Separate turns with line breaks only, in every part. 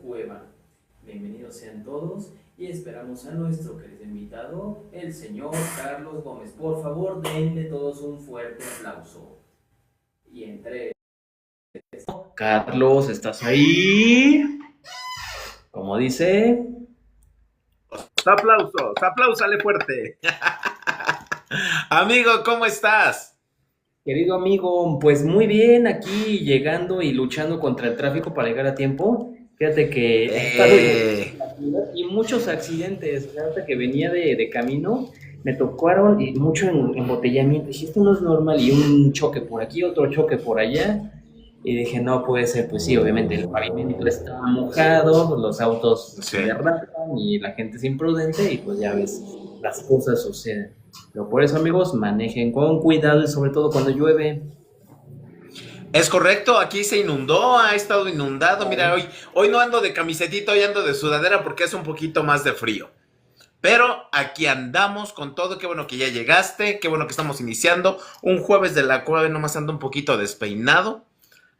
cueva. Bienvenidos sean todos y esperamos a nuestro querido invitado, el señor Carlos Gómez. Por favor, denle todos un fuerte aplauso. Y entre... Carlos, ¿estás ahí? Como dice...
Aplausos, apláusale fuerte. Amigo, ¿cómo estás?
Querido amigo, pues muy bien, aquí llegando y luchando contra el tráfico para llegar a tiempo. Fíjate que he estado
Eh,
y muchos accidentes. Fíjate que venía de camino, me tocaron y mucho embotellamiento. Y esto no es normal, y un choque por aquí, otro choque por allá. Y dije, no puede ser, pues sí, obviamente el pavimento está mojado, los autos se
sí.
derrapan y la gente es imprudente y pues ya ves, las cosas suceden. Pero por eso, amigos, manejen con cuidado y sobre todo cuando llueve.
Es correcto, aquí se inundó, ha estado inundado. Mira, hoy no ando de camisetita, hoy ando de sudadera porque es un poquito más de frío. Pero aquí andamos con todo, qué bueno que ya llegaste, qué bueno que estamos iniciando. Un jueves de la cueva, nomás ando un poquito despeinado.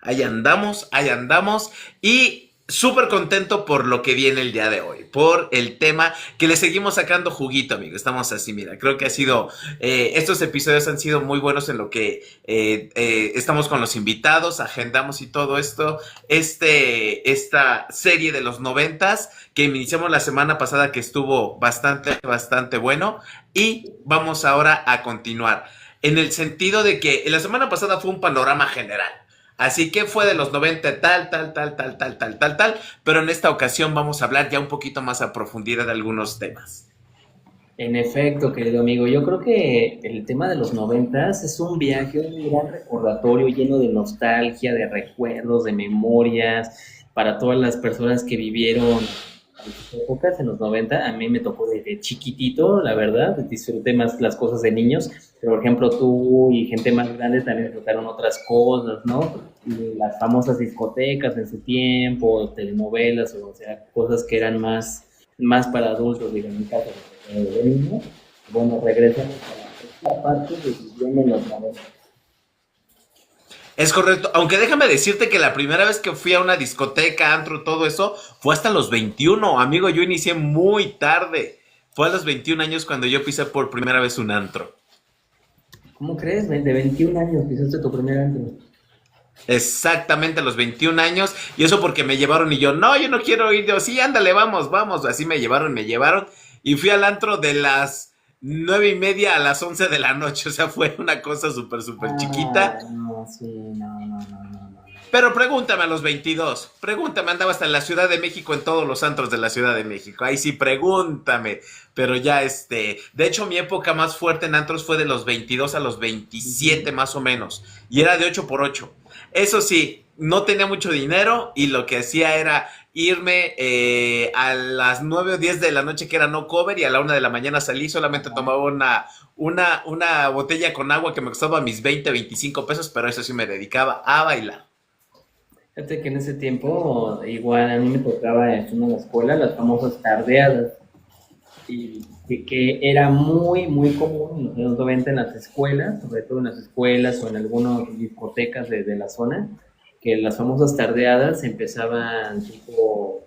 Ahí andamos y súper contento por lo que viene el día de hoy, por el tema que le seguimos sacando juguito, amigo. Estamos así, mira, creo que ha sido, estos episodios han sido muy buenos en lo que estamos con los invitados, agendamos y todo esto, esta serie de los noventas que iniciamos la semana pasada que estuvo bastante bueno y vamos ahora a continuar. En el sentido de que la semana pasada fue un panorama general. Así que fue de los 90 tal, pero en esta ocasión vamos a hablar ya un poquito más a profundidad de algunos temas.
En efecto, querido amigo, yo creo que el tema de los noventas es un viaje, un gran recordatorio lleno de nostalgia, de recuerdos, de memorias, para todas las personas que vivieron esas épocas en los 90. A mí me tocó desde chiquitito, la verdad, disfruté más las cosas de niños, pero por ejemplo tú y gente más grande también disfrutaron otras cosas, ¿no? Y las famosas discotecas en su tiempo, telenovelas, o sea, cosas que eran más para adultos, digo, en mi caso, de niño. Bueno, regresamos a la parte de viviendo en los 90.
Es correcto, aunque déjame decirte que la primera vez que fui a una discoteca, antro, todo eso, fue hasta los 21, amigo, yo inicié muy tarde. Fue a los 21 años cuando yo pisé por primera vez un antro.
¿Cómo crees? De 21 años pisaste tu primer antro.
Exactamente a los 21 años, y eso porque me llevaron y yo no quiero ir, yo, sí, ándale, vamos, así me llevaron, y fui al antro de las 9:30 a las 11 de la noche, o sea, fue una cosa súper chiquita,
Ah, no, sí, no.
pero pregúntame a los 22, pregúntame, andaba hasta en la Ciudad de México, en todos los antros de la Ciudad de México, ahí sí, pregúntame, pero ya de hecho mi época más fuerte en antros fue de los 22 a los 27 más o menos, y era de 8x8. Eso sí, no tenía mucho dinero y lo que hacía era irme a las 9 o 10 de la noche que era no cover y a la 1 de la mañana salí, solamente tomaba una botella con agua que me costaba mis 20, 25 pesos, pero eso sí me dedicaba a bailar.
Fíjate que en ese tiempo, igual a mí me tocaba en la escuela las famosas tardeadas, y que era muy común en los años 90 en las escuelas, sobre todo en las escuelas o en algunas discotecas de la zona, que las famosas tardeadas empezaban tipo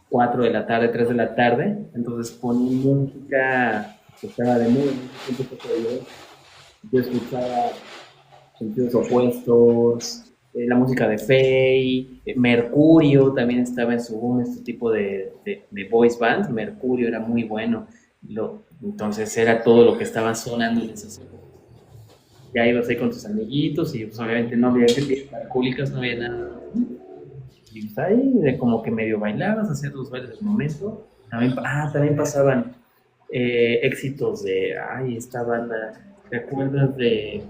4 de la tarde, 3 de la tarde, entonces ponían música que estaba de muy, yo escuchaba sentidos opuestos, la música de Faye, Mercurio también estaba en su boom, este tipo de voice band. Mercurio era muy bueno, entonces era todo lo que estaba sonando en esas épocas. Ya ibas ahí con tus amiguitos y pues obviamente no había fiestas alcohólicas, no había nada. Y pues ahí de como que medio bailabas, hacías los bailes del momento. También pasaban éxitos esta banda, ¿te acuerdas de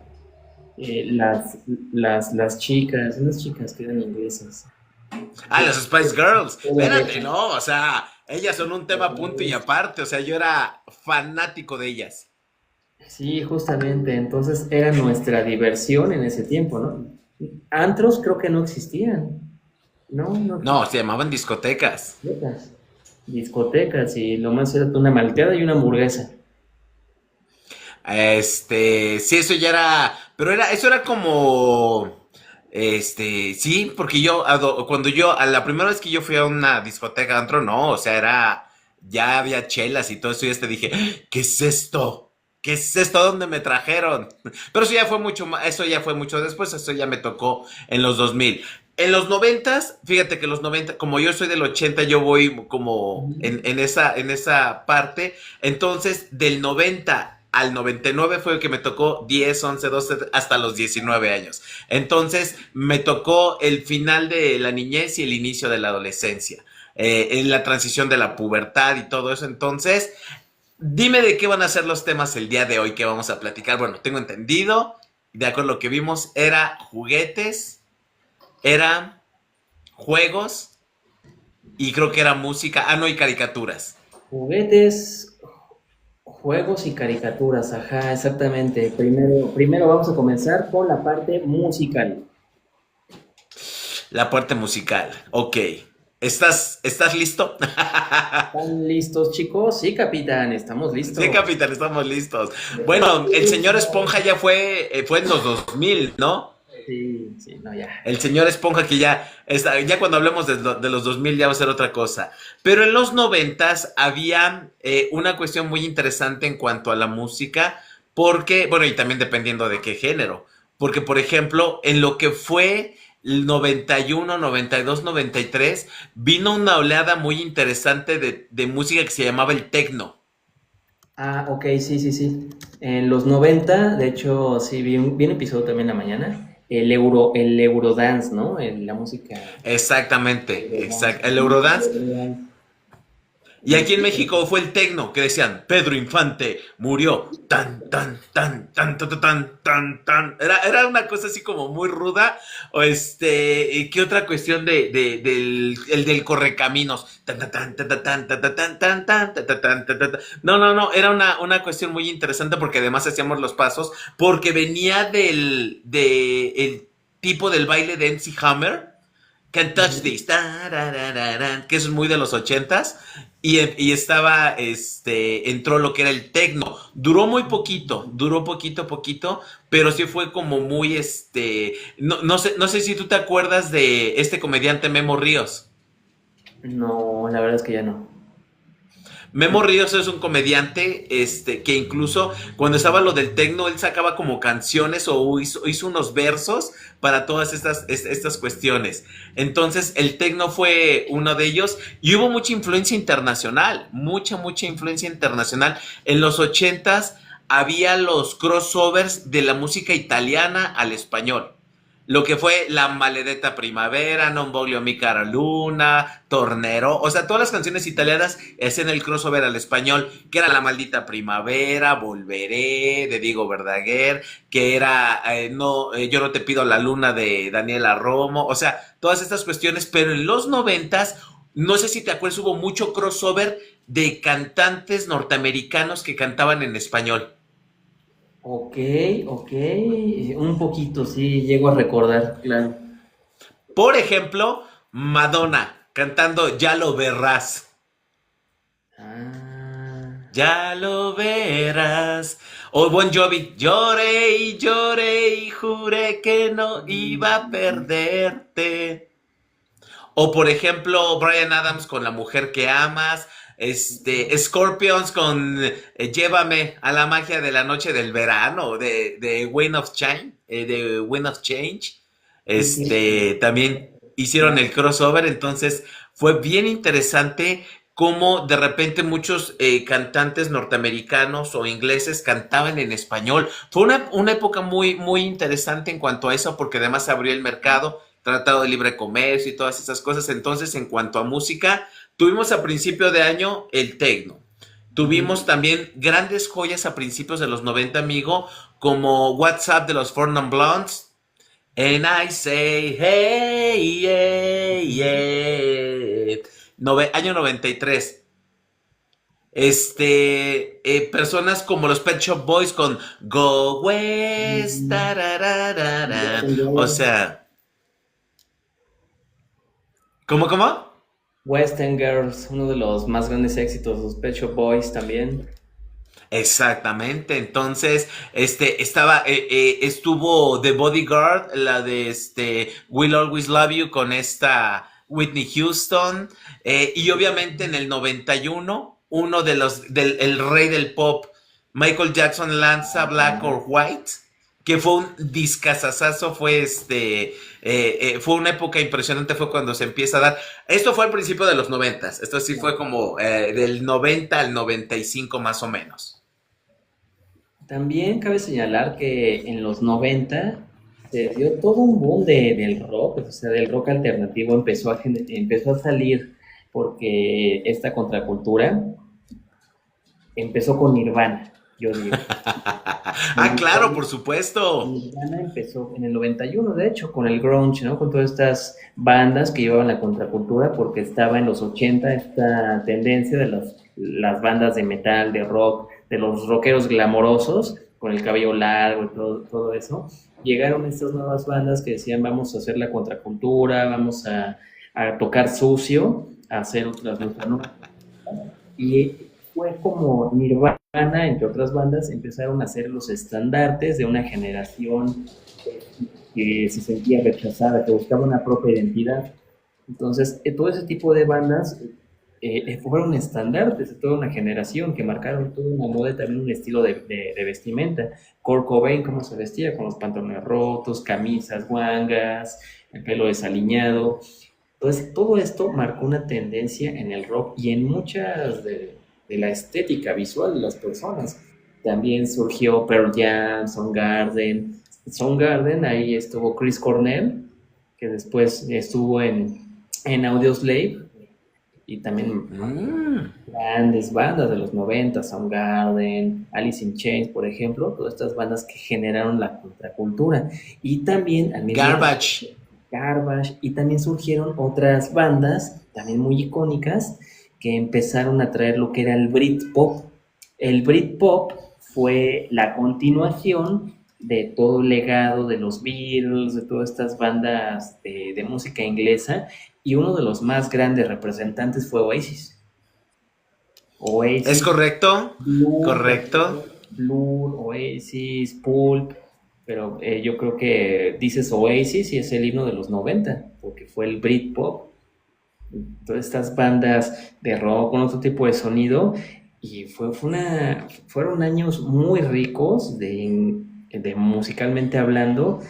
las chicas, unas chicas que eran inglesas?
Ah, las Spice Girls,
Todo
espérate,
de-
no, o sea, ellas son un tema punto y aparte, o sea, yo era fanático de ellas.
Sí, justamente, entonces era nuestra diversión en ese tiempo, ¿no? Antros creo que no existían, no
No,
existían
se llamaban discotecas.
discotecas y lo más era una malteada y una hamburguesa.
Sí, eso ya era, pero eso era como, Sí, porque cuando a la primera vez que yo fui a una discoteca antro, no, o sea, ya había chelas y todo eso, y dije, ¿qué es esto? ¿Qué es esto? ¿A dónde me trajeron? Pero eso ya fue mucho eso ya fue mucho después, eso ya me tocó en los 2000. En los noventas, fíjate que los 90, como yo soy del 80, yo voy como
Ujú.
en esa parte. Entonces, del 90 al 99 fue el que me tocó 10, 11, 12, hasta los 19 años. Entonces, me tocó el final de la niñez y el inicio de la adolescencia, en la transición de la pubertad y todo eso. Entonces, dime de qué van a ser los temas el día de hoy que vamos a platicar. Bueno, tengo entendido, de acuerdo a lo que vimos, era juguetes, era juegos y creo que era música. Ah, no, y caricaturas.
Juguetes, juegos y caricaturas, ajá, exactamente. Primero vamos a comenzar con la parte musical.
La parte musical. Ok. ¿Estás listo?
¿Están listos, chicos? Sí, capitán, estamos
Sí,
listos.
capitán, estamos listos. Bueno, el señor Esponja ya fue en los 2000, ¿no?
Sí, sí, no, ya.
El señor Esponja que ya cuando hablemos de los 2000 ya va a ser otra cosa. Pero en los noventas había una cuestión muy interesante en cuanto a la música, porque, bueno, y también dependiendo de qué género. Porque, por ejemplo, en lo que fue el 91, 92, 93, vino una oleada muy interesante de música que se llamaba el techno.
Ah, ok, sí, sí, sí. En los 90, de hecho, sí, vi un episodio también en la mañana. El Eurodance, ¿no? La música
Exactamente,
Eurodance.
el Eurodance.
Eurodance.
Y aquí en México fue el tecno que decían, Pedro Infante murió, tan, tan, tan, tan, tan, tan, tan, tan. Era una cosa así como muy ruda. O ¿qué otra cuestión el del correcaminos? Tan, tan, tan, tan, tan, tan, tan, tan, tan, tan, tan, tan, tan, tan. No, no, no, era una cuestión muy interesante porque además hacíamos los pasos, porque venía el tipo del baile de MC Hammer. Can't Touch
Ujú.
This, que es muy de los ochentas, y estaba, entró lo que era el techno. Duró poquito, pero sí fue como muy, no sé si tú te acuerdas de este comediante Memo Ríos.
No, la verdad es que ya no.
Memo Ríos es un comediante que incluso cuando estaba lo del tecno, él sacaba como canciones o hizo unos versos para todas estas cuestiones. Entonces, el tecno fue uno de ellos y hubo mucha influencia internacional, mucha influencia internacional. En los ochentas había los crossovers de la música italiana al español. Lo que fue La Maledetta Primavera, Non Voglio Mi Cara Luna, Tornero, o sea, todas las canciones italianas es en el crossover al español, que era La Maldita Primavera, Volveré, de Diego Verdaguer, que era no, Yo no te pido la luna de Daniela Romo, o sea, todas estas cuestiones, pero en los noventas, no sé si te acuerdas, hubo mucho crossover de cantantes norteamericanos que cantaban en español.
Ok, ok. Un poquito, sí, llego a recordar, claro.
Por ejemplo, Madonna cantando Ya lo verás.
Ah,
Ya lo verás. O Bon Jovi, lloré y lloré y juré que no iba a perderte. O por ejemplo, Bryan Adams con La mujer que amas. Scorpions con Llévame a la magia de la noche del verano, de Wind of Change, de Wind of Change.
sí, sí.
También hicieron el crossover, entonces fue bien interesante cómo de repente muchos cantantes norteamericanos o ingleses cantaban en español. Fue una época muy interesante en cuanto a eso, porque además se abrió el mercado, tratado de libre comercio y todas esas cosas. Entonces, en cuanto a música, tuvimos a principio de año el techno. Tuvimos
Ujú.
también grandes joyas a principios de los 90, amigo, como WhatsApp de los Four Non Blondes. And I say, hey, yeah, yeah. Año 93. Personas como los Pet Shop Boys con Go West,
Mm,
tarararara.
Western
O
Girls.
sea, ¿cómo?
Western Girls, uno de los más grandes éxitos, los Pet Shop Boys también.
Exactamente, entonces, estuvo The Bodyguard, la de Will Always Love You con esta Whitney Houston, y obviamente en el 91, uno de el rey del pop, Michael Jackson lanza Black or White, que fue un discazazazo, fue una época impresionante, fue cuando se empieza a dar, esto fue al principio de los noventas, esto sí fue como del 90 al 95 más o menos.
También cabe señalar que en los 90 se dio todo un boom del rock, o sea, del rock alternativo empezó a salir porque esta contracultura empezó con Nirvana, yo digo.
Ah, claro, por supuesto.
Nirvana empezó en el 91, de hecho, con el grunge, ¿no? Con todas estas bandas que llevaban la contracultura, porque estaba en los 80 esta tendencia de las bandas de metal, de rock, de los rockeros glamorosos, con el cabello largo y todo eso. Llegaron estas nuevas bandas que decían, vamos a hacer la contracultura, vamos a tocar sucio, a hacer otras cosas, ¿no? Y fue como Nirvana, entre otras bandas, empezaron a ser los estandartes de una generación que se sentía rechazada, que buscaba una propia identidad. Entonces, todo ese tipo de bandas fueron estandartes de toda una generación que marcaron toda una moda y también un estilo de vestimenta. Kurt Cobain, cómo se vestía, con los pantalones rotos, camisas guangas, el pelo desaliñado. Entonces, todo esto marcó una tendencia en el rock y en muchas de la estética visual de las personas. También surgió Pearl Jam, Soundgarden. Soundgarden, ahí estuvo Chris Cornell, que después estuvo en Audioslave, y también grandes bandas de los 90, Soundgarden, Alice in Chains, por ejemplo, todas estas bandas que generaron la contracultura. Y también al mismo
Garbage.
Garbage, y también surgieron otras bandas, también muy icónicas, que empezaron a traer lo que era el Britpop. El Britpop fue la continuación de todo el legado de los Beatles, de todas estas bandas de música inglesa, y uno de los más grandes representantes fue Oasis.
¿Es
Oasis,
correcto? Correcto.
Blur, Oasis, Pulp, pero yo creo que dices Oasis y es el himno de los 90, porque fue el Britpop, todas estas bandas de rock con otro tipo de sonido, y fueron años muy ricos de musicalmente hablando.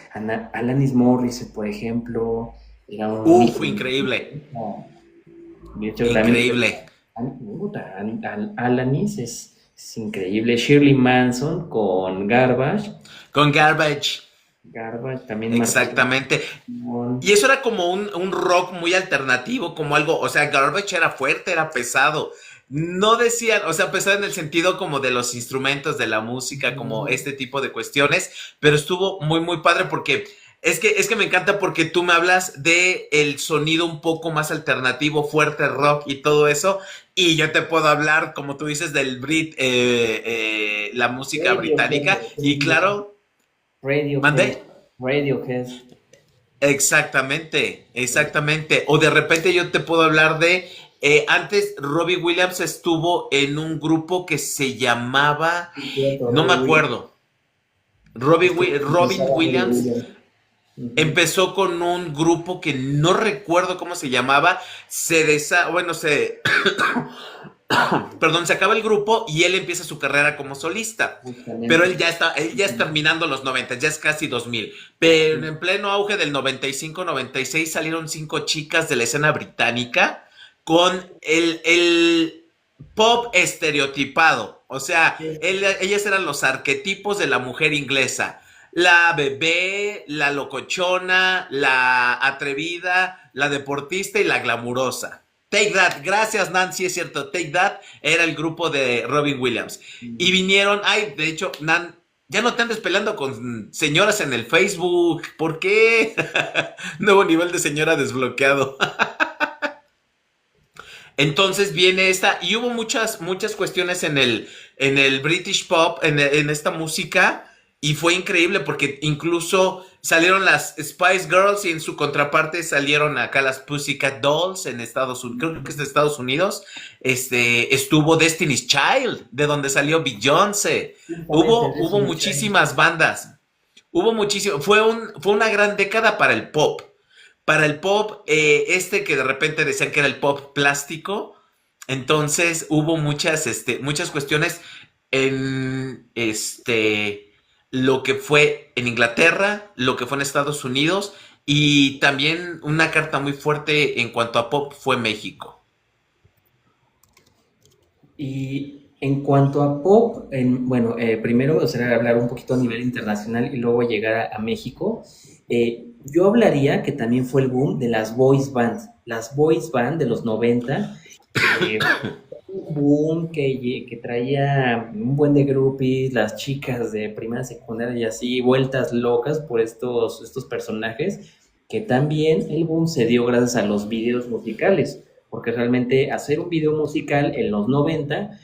Alanis Morissette, por ejemplo, era un
Fue increíble.
de hecho,
Increíble.
Alanis es increíble. Shirley Manson con Garbage.
Con Garbage.
Garbage también.
Exactamente. Y eso era como un rock muy alternativo, como algo, o sea, Garbage era fuerte, era pesado. No decían, o sea, pesado en el sentido como de los instrumentos, de la música, como este tipo de cuestiones, pero estuvo muy, muy padre porque es que me encanta porque tú me hablas de el sonido un poco más alternativo, fuerte rock y todo eso, y yo te puedo hablar, como tú dices, del la música británica, y claro,
Radiohead. Radiohead.
Exactamente, exactamente. O de repente yo te puedo hablar de, antes Robbie Williams estuvo en un grupo que se llamaba, no me acuerdo, Robin Williams empezó con un grupo que no recuerdo cómo se llamaba, perdón, se acaba el grupo y él empieza su carrera como solista.
Justamente.
Pero él ya es terminando los 90, ya es casi 2000. Pero en pleno auge del 95-96 salieron 5 chicas de la escena británica con el pop estereotipado. O sea, ellas eran los arquetipos de la mujer inglesa. La bebé, la locochona, la atrevida, la deportista y la glamurosa. Take That, gracias Nancy, es cierto, Take That era el grupo de Robin Williams. Y vinieron, de hecho, ya no te andes peleando con señoras en el Facebook, ¿por qué? Nuevo nivel de señora desbloqueado. Entonces viene esta, y hubo muchas cuestiones en el British Pop, en esta música, y fue increíble porque incluso salieron las Spice Girls y en su contraparte salieron acá las Pussycat Dolls en Estados Unidos, creo que es de Estados Unidos. Estuvo Destiny's Child, de donde salió Beyoncé.
Justamente,
Hubo
Destiny's Child.
muchísimas bandas. Hubo muchísimo. Fue una gran década para el pop. Para el pop, que de repente decían que era el pop plástico. Entonces hubo muchas cuestiones en lo que fue en Inglaterra, lo que fue en Estados Unidos, y también una carta muy fuerte en cuanto a pop fue México.
Y en cuanto a pop, bueno, primero me gustaría hablar un poquito a nivel internacional y luego llegar a México. Yo hablaría que también fue el boom de las boys bands. Las boys band de los 90, un boom que traía un buen de groupies, las chicas de primera, secundaria y así, vueltas locas por estos personajes, que también el boom se dio gracias a los videos musicales, porque realmente hacer un video musical en los 90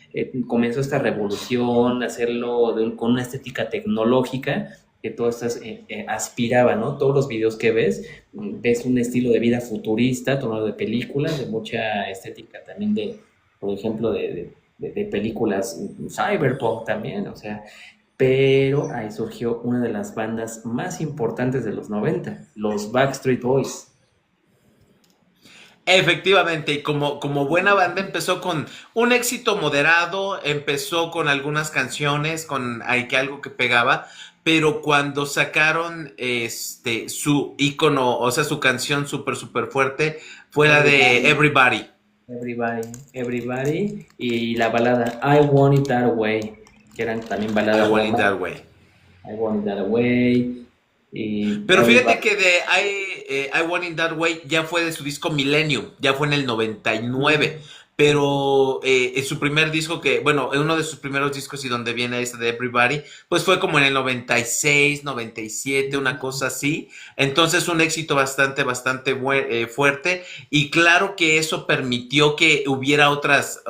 comenzó esta revolución, hacerlo con una estética tecnológica que todas estas aspiraban, ¿no? Todos los videos que ves un estilo de vida futurista, tomado de películas, de mucha estética también por ejemplo, de películas cyberpunk también, o sea, pero ahí surgió una de las bandas más importantes de los 90, los Backstreet Boys.
Efectivamente, y como buena banda empezó con un éxito moderado, empezó con algunas canciones, con algo que pegaba, pero cuando sacaron su ícono, o sea, su canción súper fuerte, fue la de
Everybody,
Everybody.
Everybody, y la balada I Want It That Way, que eran también
I
baladas
Want It
románticas.
That Way.
I Want It That Way, y
Pero fíjate
Everybody.
que de I Want It That Way ya fue de su disco Millennium, ya fue en el 99. Pero en su primer disco bueno, en uno de sus primeros discos y donde viene de Everybody, pues fue como en el 96, 97, una cosa así. Entonces un éxito bastante fuerte. Y claro que eso permitió que hubiera otras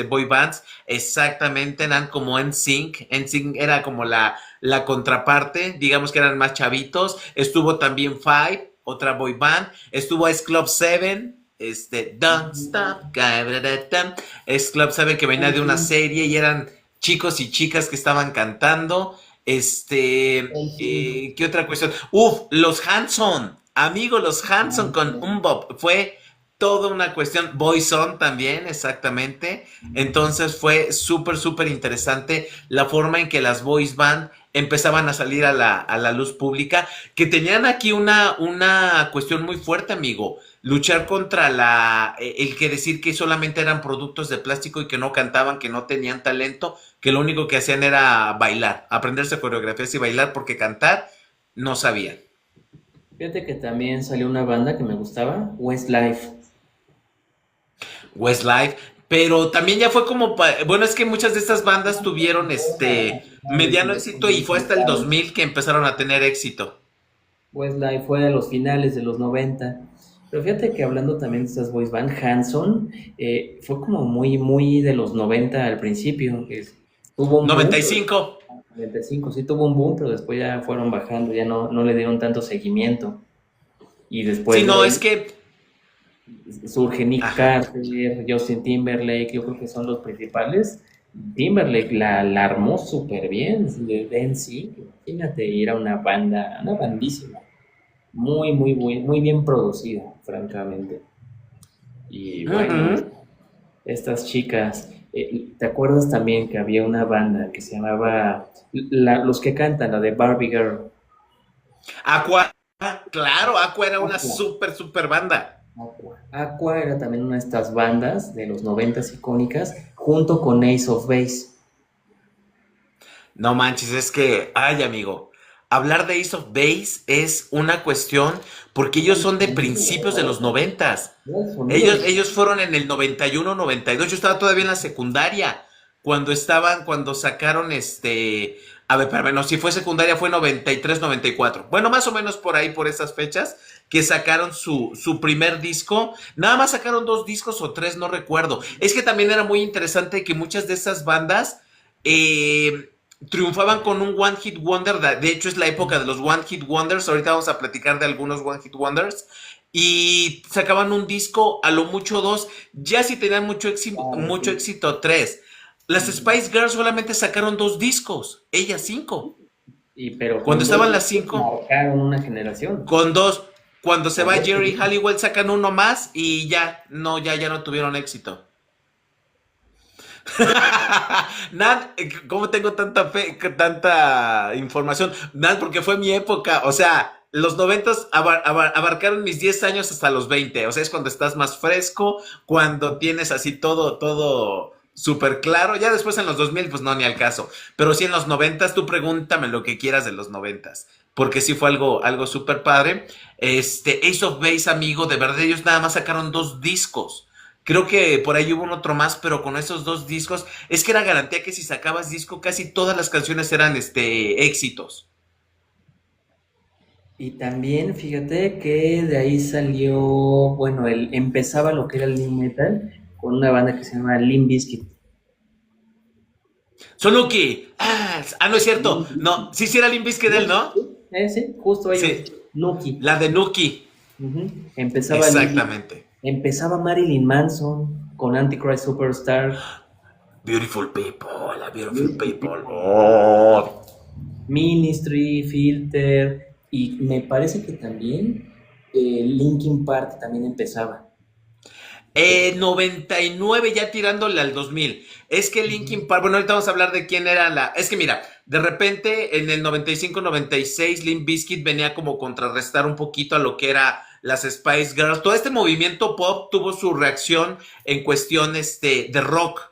boy bands, exactamente, eran como NSYNC. NSYNC era como la contraparte, digamos que eran más chavitos. Estuvo también Five, otra boy band. Estuvo S Club 7, Don't Stop, S Club 7, que venía de una serie y eran chicos y chicas que estaban cantando. ¿Qué otra cuestión? Uf, los Hanson, amigos, los Hanson con un Bob, fue toda una cuestión. Boyzone también, exactamente. Entonces fue súper interesante la forma en que las boys band empezaban a salir a la luz pública, que tenían aquí una cuestión muy fuerte, amigo. Luchar contra el que decir que solamente eran productos de plástico y que no cantaban, que no tenían talento, que lo único que hacían era bailar, aprenderse coreografías y bailar, porque cantar no sabían.
Fíjate que también salió una banda que me gustaba, Westlife.
Westlife, pero también ya fue como, bueno, es que muchas de estas bandas tuvieron mediano éxito y fue hasta el 2000 que empezaron a tener éxito.
Westlife fue a los finales de los 90. Pero fíjate que hablando también de estas boys band, Hanson fue como muy de los 90 al principio. Tuvo un boom, pero
95.
95 sí tuvo un boom, pero después ya fueron bajando, ya no le dieron tanto seguimiento. Y
Sí,
después de
no,
ahí
es que,
surge Nick
ajá.
Carter, Justin Timberlake, yo creo que son los principales. Timberlake la armó súper bien, de NSYNC, imagínate, y era una bandísima, muy bien producida, francamente. Y bueno,
Ujú.
estas chicas, ¿te acuerdas también que había una banda que se llamaba, los que cantan, la de Barbie Girl?
Aqua, claro, Aqua era una
Aqua.
super banda.
Aqua era también una de estas bandas de los 90 icónicas, junto con Ace of Base.
No manches, es que, ay, amigo, hablar de Ace of Base es una cuestión porque ellos son de principios de los noventas.
El sonido
Ellos fueron en el 91, 92. Yo estaba todavía en la secundaria cuando sacaron a ver, espérame, no, si fue secundaria fue 93, 94. Bueno, más o menos por ahí, por esas fechas, que sacaron su primer disco. Nada más sacaron dos discos o tres, no recuerdo. Es que también era muy interesante que muchas de esas bandas eh, triunfaban con un One Hit Wonder, de hecho es la época de los One Hit Wonders, ahorita vamos a platicar de algunos One Hit Wonders, y sacaban un disco, a lo mucho dos, ya si tenían
Claro,
mucho
sí.
éxito, tres. Las
Ujú.
Spice Girls solamente sacaron dos discos, ellas cinco.
Pero
Cuando
con dos
estaban las
discos
cinco,
marcaron una generación.
con dos. Cuando se
Con
va
dos
Jerry
películas.
Halliwell sacan uno más y ya, no, ya no tuvieron éxito. Nada, ¿cómo tengo tanta fe, tanta información? Nada, porque fue mi época, o sea, los noventas abarcaron mis 10 años hasta los 20, o sea, es cuando estás más fresco, cuando tienes así todo súper claro, ya después en los 2000 pues no, ni al caso, pero sí en los noventas, tú pregúntame lo que quieras de los noventas, porque sí fue algo súper padre. Ace of Base, amigo, de verdad ellos nada más sacaron dos discos. Creo que por ahí hubo un otro más, pero con esos dos discos, es que era garantía que si sacabas disco, casi todas las canciones eran éxitos.
Y también fíjate que de ahí salió, bueno, empezaba lo que era el new metal con una banda que se llama Limp Bizkit.
Sonuki, no es cierto,
Limp
no,
Bizkit.
sí, sí era Limp Bizkit de él,
Sí,
¿no?
sí, sí, justo ellos.
Sí,
Nuki.
la de Nuki,
Ujú. Empezaba
exactamente.
empezaba Marilyn Manson con Antichrist Superstar.
Beautiful people, la beautiful
Beautiful
people.
People.
Oh.
Ministry, Filter, y me parece que también Linkin Park también empezaba.
99 ya tirándole al 2000. Es que Linkin
Ujú.
Park, bueno, ahorita vamos a hablar de quién era la... Es que mira, de repente en el 95-96 Limp Bizkit venía como contrarrestar un poquito a lo que era las Spice Girls. Todo este movimiento pop tuvo su reacción en cuestión de rock,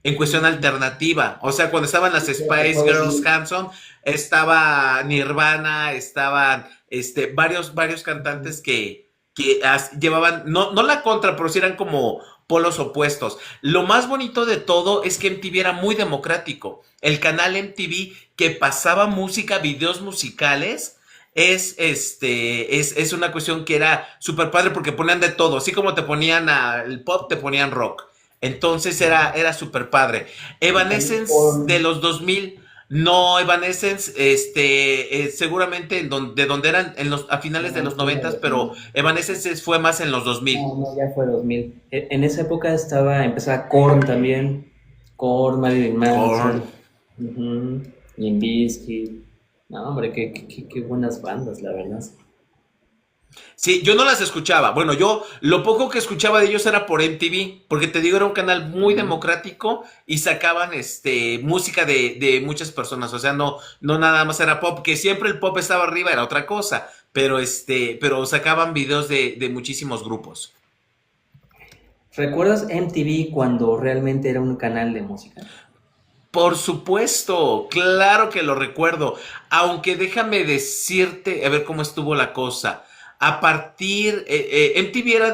en cuestión
Ujú.
alternativa. O sea, cuando estaban las
Sí, cierto,
Spice
fue
Girls
2000.
Hanson, estaba Nirvana, estaban varios cantantes que llevaban, no la contra, pero sí eran como polos opuestos. Lo más bonito de todo es que MTV era muy democrático. El canal MTV que pasaba música, videos musicales, es una cuestión que era súper padre porque ponían de todo. Así como te ponían el pop, te ponían rock. Entonces era súper padre.
Y también
Evanescence de los 2000, no, Evanescence, seguramente de donde eran a finales de
no,
los
sí era
90, pero
2000.
Evanescence fue más en los 2000.
No, no, ya fue 2000. En esa época empezaba Korn también. Korn, Marilyn
Korn.
Manson, ujú, Limp Bizkit. No, hombre, qué buenas bandas, la verdad.
Sí, yo no las escuchaba. Bueno, yo lo poco que escuchaba de ellos era por MTV, porque te digo, era un canal muy
Ujú.
democrático y sacaban música de muchas personas. O sea, no nada más era pop, que siempre el pop estaba arriba, era otra cosa. Pero sacaban videos de muchísimos grupos.
¿Recuerdas MTV cuando realmente era un canal de música?
Por supuesto, claro que lo recuerdo. Aunque déjame decirte, a ver cómo estuvo la cosa. MTV era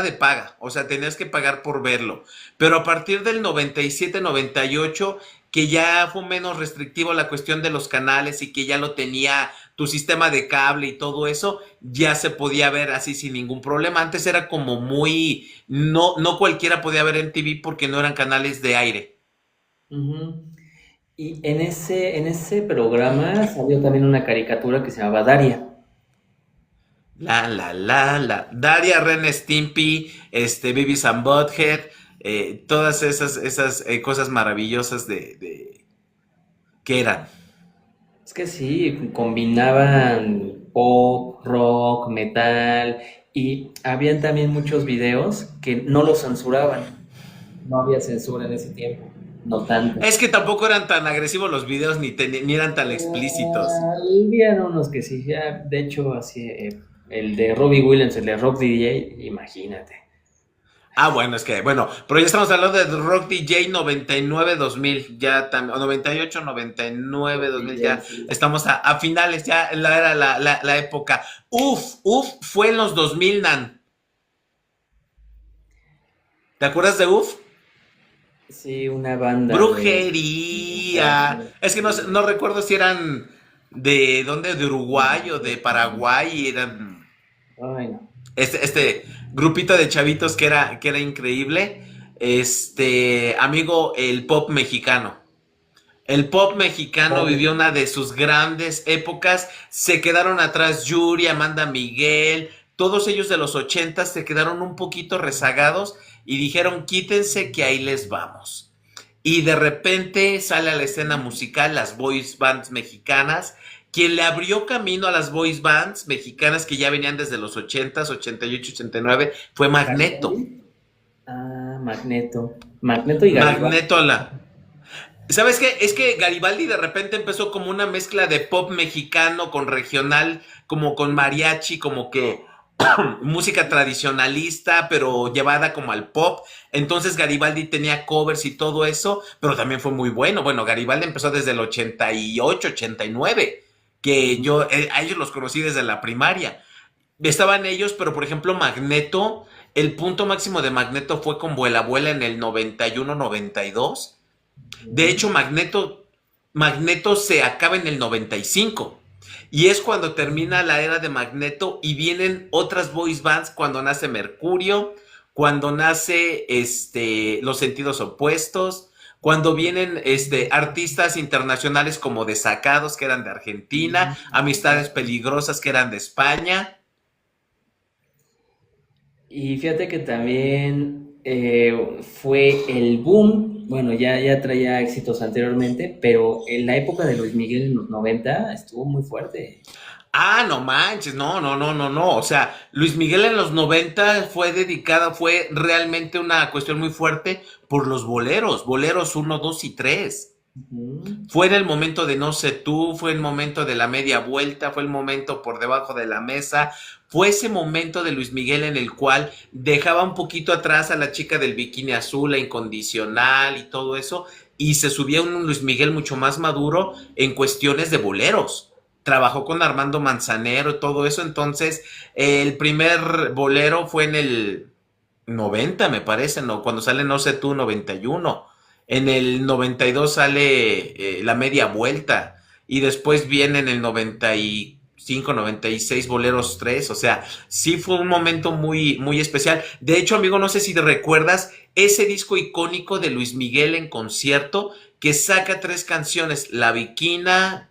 de paga, o sea, tenías que pagar por verlo. Pero a partir del 97-98, que ya fue menos restrictivo la cuestión de los canales y que ya lo tenía tu sistema de cable y todo eso, ya se podía ver así sin ningún problema. Antes era como muy, no cualquiera podía ver MTV porque no eran canales de aire.
Ujú. Y en ese programa salió también una caricatura que se llamaba Daria.
La. Daria, Ren Stimpy, Beavis and Butthead, todas esas cosas maravillosas que eran.
Es que sí, combinaban pop, rock, metal y habían también muchos videos que no los censuraban. No había censura en ese tiempo, no tanto.
Es que tampoco eran tan agresivos los videos ni eran tan explícitos.
Habían unos que sí, ya, de hecho, así, el de Robbie Williams, el de Rock DJ, imagínate.
Bueno, pero ya estamos hablando de Rock DJ 99-2000, ya también, o 98-99-2000,
DJ,
ya
sí.
estamos a finales, ya era la época. Fue en los 2000, Nan. ¿Te acuerdas de Uf?
Sí, una banda de Estados
Brujería.
Unidos.
Es que no recuerdo si eran de dónde, de Uruguay o de Paraguay. Eran
Ay, no.
este grupito de chavitos que era increíble. Amigo, el pop mexicano. El pop mexicano
Pop.
vivió una de sus grandes épocas. Se quedaron atrás Yuri, Amanda Miguel, todos ellos de los 80 se quedaron un poquito rezagados y dijeron quítense que ahí les vamos. Y de repente sale a la escena musical las boys bands mexicanas. Quien le abrió camino a las boys bands mexicanas que ya venían desde los 80s, 88, 89 fue Magneto.
¿Garibaldi? Ah, Magneto. Magneto y Garibaldi.
Magneto la, ¿sabes qué? Es que Garibaldi de repente empezó como una mezcla de pop mexicano con regional, como con mariachi, como que música tradicionalista, pero llevada como al pop. Entonces Garibaldi tenía covers y todo eso, pero también fue muy bueno. Bueno, Garibaldi empezó desde el 88, 89, que yo a ellos los conocí desde la primaria. Estaban ellos, pero por ejemplo Magneto, el punto máximo de Magneto fue con Vuela Vuela en el 91, 92. De
Ujú.
hecho, Magneto se acaba en el 95. Y es cuando termina la era de Magneto y vienen otras boys bands cuando nace Mercurio, cuando nace Los Sentidos Opuestos, cuando vienen artistas internacionales como Desacados, que eran de Argentina, Amistades Peligrosas, que eran de España.
Y fíjate que también fue el boom, bueno, ya traía éxitos anteriormente, pero en la época de Luis Miguel en los 90 estuvo muy fuerte.
Ah, no manches, no, no, no, no, no. O sea, Luis Miguel en los 90 fue realmente una cuestión muy fuerte por los boleros, boleros uno, 2 y 3.
Ujú.
Fue en el momento de No sé tú, fue el momento de la media vuelta, fue el momento por debajo de la mesa, fue ese momento de Luis Miguel en el cual dejaba un poquito atrás a la chica del bikini azul, la incondicional y todo eso, y se subía un Luis Miguel mucho más maduro en cuestiones de boleros. Trabajó con Armando Manzanero y todo eso, entonces el primer bolero fue en el 90, me parece, ¿no? Cuando sale No sé tú, 91. En el 92 sale La Media Vuelta. Y después viene en el 95, 96 Boleros 3. O sea, sí fue un momento muy, muy especial. De hecho, amigo, no sé si te recuerdas ese disco icónico de Luis Miguel en concierto que saca tres canciones. La Viquina,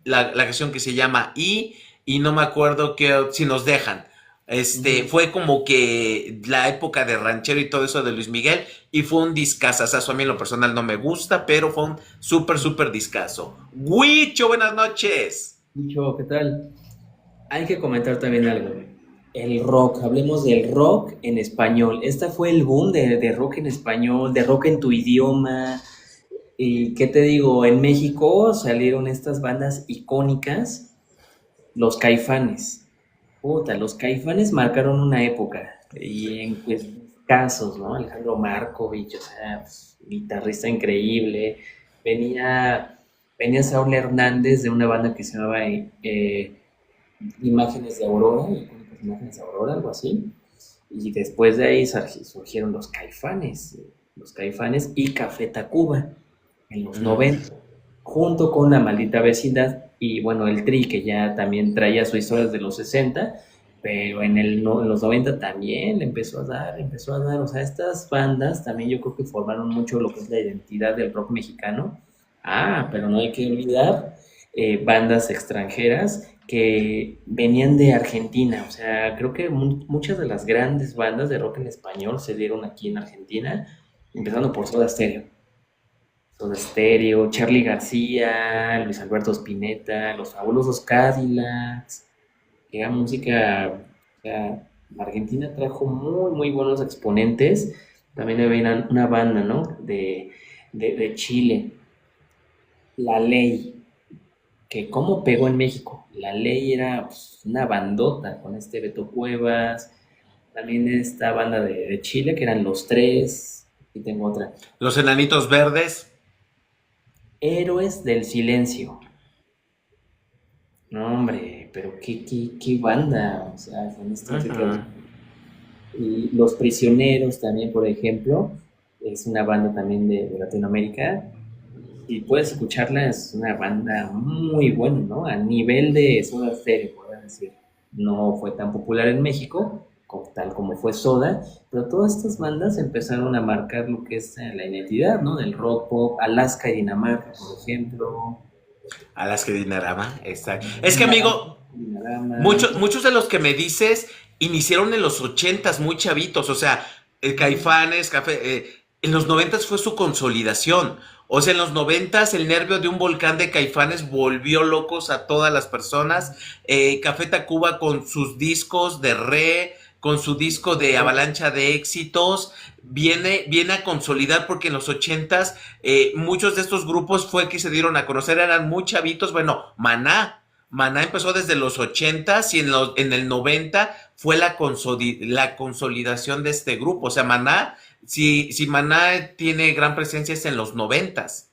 la canción que se llama y no me acuerdo que si nos dejan.
Ujú.
Fue como que la época de ranchero y todo eso de Luis Miguel y fue un discazazazo. A mí en lo personal no me gusta, pero fue un súper, súper discazo. Huicho, buenas noches.
Micho, ¿qué tal? Hay que comentar también algo. El rock, hablemos del rock en español. Esta fue el boom de rock en español, de rock en tu idioma. Y qué te digo, en México salieron estas bandas icónicas, los Caifanes. Puta, los Caifanes marcaron una época. Y en pues, casos, ¿no? Alejandro Markovich, o sea, pues, guitarrista increíble. Venía, venía Saúl Hernández de una banda que se llamaba Imágenes de Aurora, icónicas Imágenes de Aurora, algo así. Y después de ahí surgieron los Caifanes y Café Tacuba en los
Mm.
90 junto con La Maldita Vecindad y bueno, el Tri, que ya también traía su historia desde los 60 pero en los 90 también empezó a dar, o sea, estas bandas también yo creo que formaron mucho lo que es la identidad del rock mexicano. Ah, pero no hay que olvidar bandas extranjeras que venían de Argentina, o sea, creo que muchas de las grandes bandas de rock en español se dieron aquí en Argentina, empezando por Soda Stereo, Charly García, Luis Alberto Spinetta, Los Fabulosos Cadillacs, que era música, o sea, Argentina trajo muy, muy buenos exponentes. También había una banda, ¿no? De Chile, La Ley, que cómo pegó en México. La Ley era pues, una bandota con este Beto Cuevas, también esta banda de Chile, que eran Los Tres, y tengo otra,
Los Enanitos Verdes.
Héroes del Silencio. No, hombre, pero qué banda, o sea, con esto se quedó.
Ujú.
Y Los Prisioneros también, por ejemplo, es una banda también de Latinoamérica. Y puedes escucharla, es una banda muy buena, ¿no? A nivel de Soda Stereo, podría decir. No fue tan popular en México, tal como fue Soda, pero todas estas bandas empezaron a marcar lo que es la identidad, ¿no? Del rock pop, Alaska y Dinamarca, por ejemplo.
Alaska Dinarama, exacto. Es que,
Dinarama,
amigo,
Dinarama.
muchos de los que me dices iniciaron en los ochentas muy chavitos, o sea, el Caifanes, Café, en los noventas fue su consolidación. O sea, en los noventas el nervio de un volcán de Caifanes volvió locos a todas las personas. Café Tacuba con sus discos de con su disco de avalancha de éxitos, viene a consolidar porque en los ochentas muchos de estos grupos fue que se dieron a conocer, eran muy chavitos. Bueno, Maná empezó desde los ochentas y en el 90 fue la consolidación de este grupo. O sea, Maná, si Maná tiene gran presencia es en los noventas.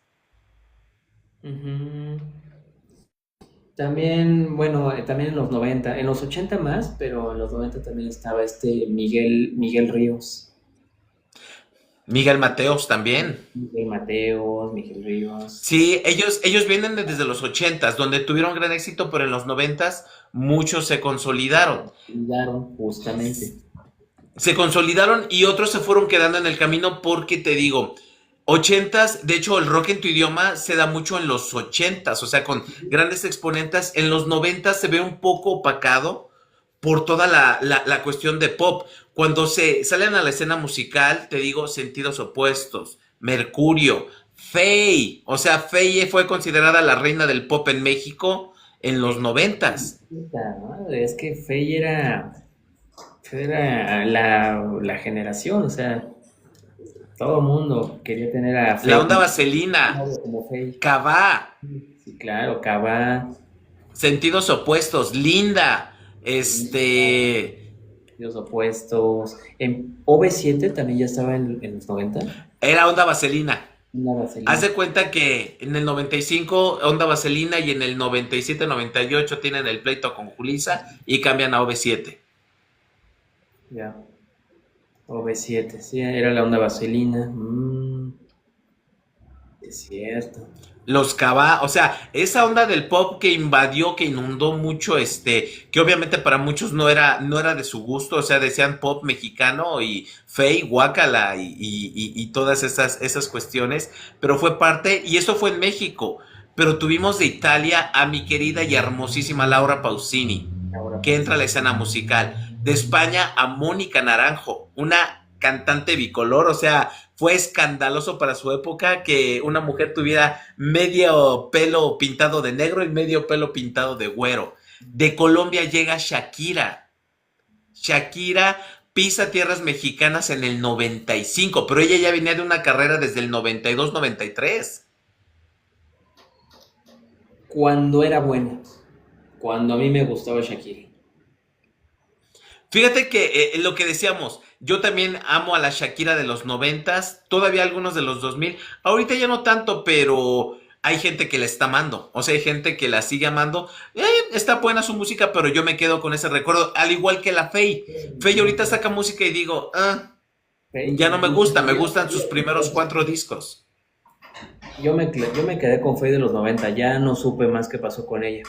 Ujú. También, bueno, también en los 90 en los 80 más, pero en los 90 también estaba Miguel Ríos.
Miguel Mateos también.
Miguel Mateos, Miguel Ríos.
Sí, ellos vienen desde los ochentas, donde tuvieron gran éxito, pero en los noventas muchos se consolidaron.
Daron justamente.
Se consolidaron y otros se fueron quedando en el camino porque te digo, ochentas, de hecho el rock en tu idioma se da mucho en los ochentas, o sea, con grandes exponentes. En los noventas se ve un poco opacado por toda la cuestión de pop. Cuando se salen a la escena musical, te digo, Sentidos Opuestos, Mercurio, Faye, o sea, Faye fue considerada la reina del pop en México en los noventas.
Puta madre, es que Fey era la generación, o sea, todo el mundo quería tener a
La
Fey
onda vaselina,
como Fey.
Cabá,
Sí, claro, Cava,
Sentidos Opuestos, Linda,
los opuestos. En OV7 también ya estaba en los 90.
era Onda Vaselina.
Una
Haz
vaselina.
de cuenta que en el 95 Onda Vaselina y en el 97-98 tienen el pleito con Julisa y cambian a OV7.
Ya. OV7, sí, era la onda vaselina. Es cierto.
Los Cabá, o sea, esa onda del pop que invadió, que inundó mucho, que obviamente para muchos no era de su gusto, o sea, decían pop mexicano y fey, guácala y todas esas cuestiones, pero fue parte, y esto fue en México, pero tuvimos de Italia a mi querida y hermosísima Laura Pausini,
Ahora
que
pues.
entra a la escena musical. De España a Mónica Naranjo, una cantante bicolor, o sea, fue escandaloso para su época que una mujer tuviera medio pelo pintado de negro y medio pelo pintado de güero. De Colombia llega Shakira. Shakira pisa tierras mexicanas en el 95, pero ella ya venía de una carrera desde el 92-93.
Cuando era buena. Cuando a mí me gustaba Shakira.
Fíjate que lo que decíamos, yo también amo a la Shakira de los noventas, todavía algunos de los 2000, ahorita ya no tanto, pero hay gente que la está amando, o sea, hay gente que la sigue amando, está buena su música, pero yo me quedo con ese recuerdo, al igual que la Faye. Faye ahorita saca música y digo, ya no me gusta, me gustan sus primeros 4 discos.
Yo me quedé con Fey de los 90, ya no supe más qué pasó con ella.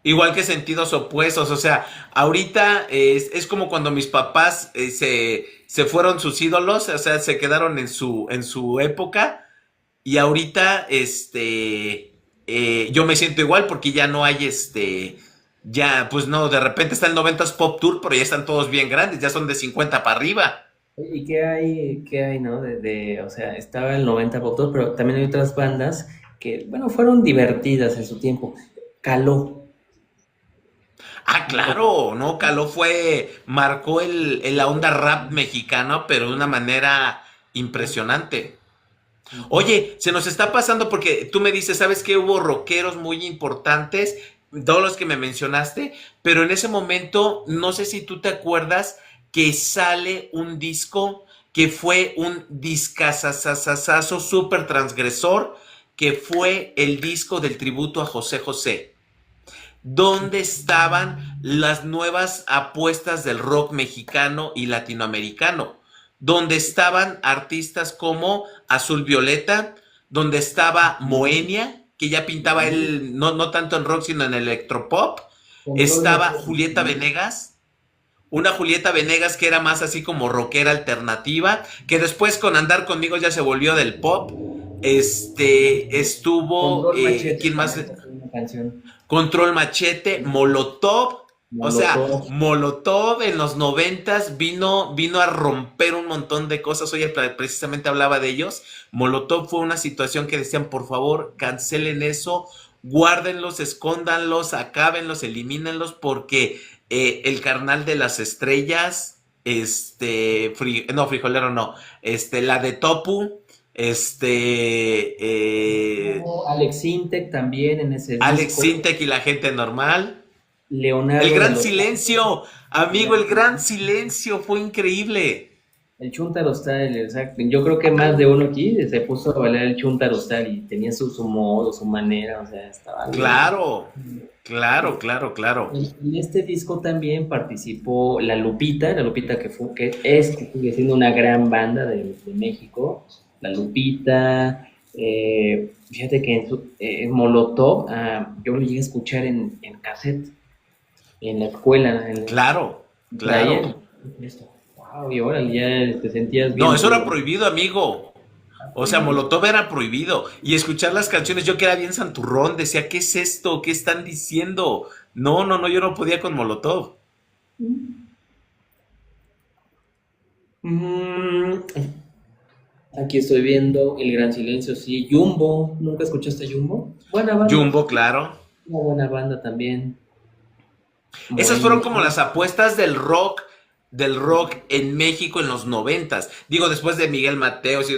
Igual que Sentidos Opuestos, o sea, ahorita es como cuando mis papás se fueron sus ídolos, o sea, se quedaron en su época y ahorita yo me siento igual porque ya no hay ya pues no, de repente está el 90s Pop Tour, pero ya están todos bien grandes, ya son de 50 para arriba.
¿Y qué hay, no? O sea, estaba el 90 Pop Tour, pero también hay otras bandas que, bueno, fueron divertidas en su tiempo. Caló.
Ah, claro, no, marcó la onda rap mexicana, pero de una manera impresionante. Oye, se nos está pasando porque tú me dices, ¿sabes qué? Hubo rockeros muy importantes, todos los que me mencionaste, pero en ese momento, no sé si tú te acuerdas que sale un disco que fue un discazazazazo súper transgresor, que fue el disco del tributo a José José. ¿Dónde estaban las nuevas apuestas del rock mexicano y latinoamericano? Donde estaban artistas como Azul Violeta, donde estaba Moenia, que ya pintaba él, no tanto en rock, sino en electropop.
Con
Estaba
Gloria
Julieta
Trevi.
Venegas. una Julieta Venegas que era más así como rockera alternativa, que después con Andar Conmigo ya se volvió del pop. Estuvo,
Control Machete
¿quién
también
más?
sacó una canción.
Control Machete, Molotov. O sea,
Molotov.
Molotov en los noventas vino a romper un montón de cosas. Oye, precisamente hablaba de ellos. Molotov fue una situación que decían, por favor, cancelen eso, guárdenlos, escóndanlos, acábenlos, elimínenlos, porque el carnal de las estrellas, no, frijolero no, la de Topu,
Alex Intec también en ese
Alex
disco.
Sintek y la gente normal. El
Leonardo de
gran
los...
silencio, amigo, el gran silencio fue increíble.
El Chuntaro Style, exacto. Yo creo que más de uno aquí se puso a bailar el Chuntaro Style y tenía su modo, su manera, o sea, estaba bien.
Claro, claro, claro, claro.
En este disco también participó La Lupita que sigue siendo una gran banda de México, La Lupita, fíjate que en Molotov, yo lo llegué a escuchar en cassette, en la escuela,
Claro,
traían
claro.
esto, wow, y ahora ya te sentías
No,
bien
eso era
tú.
prohibido, amigo. O sea, Molotov era prohibido. Y escuchar las canciones, yo que era bien santurrón, decía, ¿qué es esto? ¿Qué están diciendo? No, no, no, yo no podía con Molotov.
Mm, aquí estoy viendo El Gran Silencio, sí. Jumbo, ¿nunca escuchaste Jumbo? Buena banda,
Jumbo, claro.
una buena banda también.
Esas fueron
Moenia.
como las apuestas del rock en México en los noventas. Digo, después de Miguel Mateos,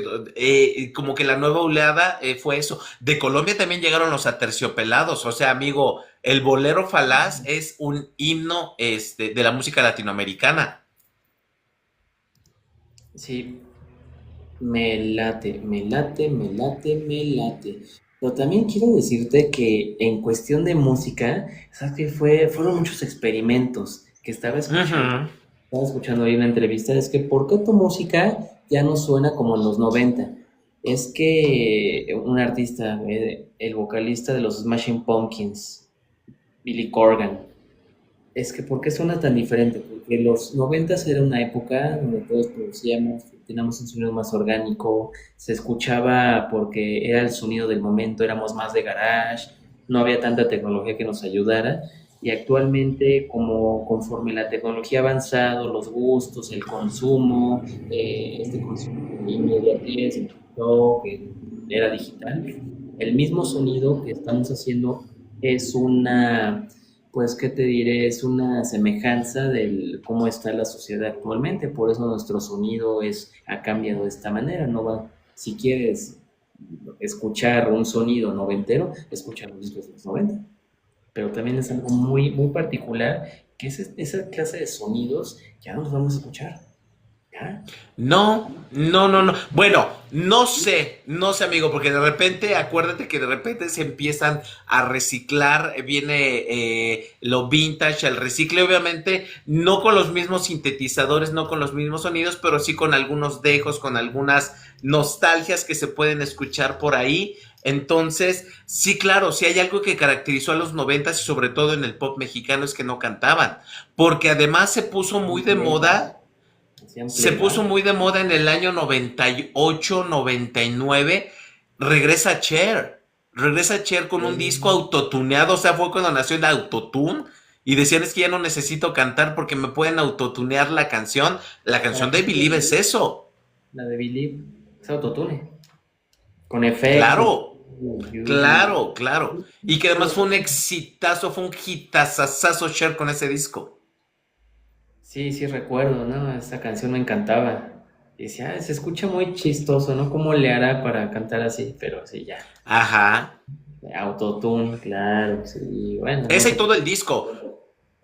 como que la nueva oleada fue eso. De Colombia también llegaron los Aterciopelados. O sea, amigo, el bolero falaz es un himno de la música latinoamericana.
Sí, me late, me late, me late, me late. Pero también quiero decirte que en cuestión de música, sabes que fueron muchos experimentos que
Ujú.
estaba escuchando ahí una entrevista, es que ¿por qué tu música ya no suena como en los 90? Es que un artista, el vocalista de los Smashing Pumpkins, Billy Corgan, es que ¿por qué suena tan diferente? Porque los 90 era una época donde todos producíamos, teníamos un sonido más orgánico, se escuchaba porque era el sonido del momento, éramos más de garage, no había tanta tecnología que nos ayudara. Y actualmente, como conforme la tecnología ha avanzado, los gustos, el consumo, este consumo de inmediatez, el TikTok, era digital, el mismo sonido que estamos haciendo es una, pues, ¿qué te diré? Es una semejanza de cómo está la sociedad actualmente. Por eso nuestro sonido ha cambiado de esta manera. No va, si quieres escuchar un sonido noventero, escucha los discos de los 90. Pero también es algo muy, muy particular, que esa clase de sonidos ya no los vamos a escuchar. ¿Ya?
No, no, no, no. Bueno, no sé, amigo, porque de repente, acuérdate que de repente se empiezan a reciclar, viene lo vintage, el recicle, obviamente, no con los mismos sintetizadores, no con los mismos sonidos, pero sí con algunos dejos, con algunas nostalgias que se pueden escuchar por ahí. Entonces, sí, claro, sí hay algo que caracterizó a los noventas y sobre todo en el pop mexicano es que no cantaban, porque además
Playback, hacían
se puso
playback.
muy de moda en el año 98, 99. Regresa Cher. Regresa Cher con un disco autotuneado. O sea, fue cuando nació el autotune. Y decían es que ya no necesito cantar porque me pueden autotunear la canción. La
La
canción de
canción de
Believe es
Believe,
eso.
la de Believe, es autotune, con efectos.
Claro, claro, claro. Y que además fue un exitazo, fue un hitazazazo Cher con ese disco.
Sí, sí recuerdo, ¿no? Esa canción me encantaba. Y decía, "Ah, se escucha muy chistoso, ¿no? ¿Cómo le hará para cantar así?" Pero sí, ya.
Ajá.
Autotune, claro, sí. Bueno, no
Ese y
sé.
todo el disco.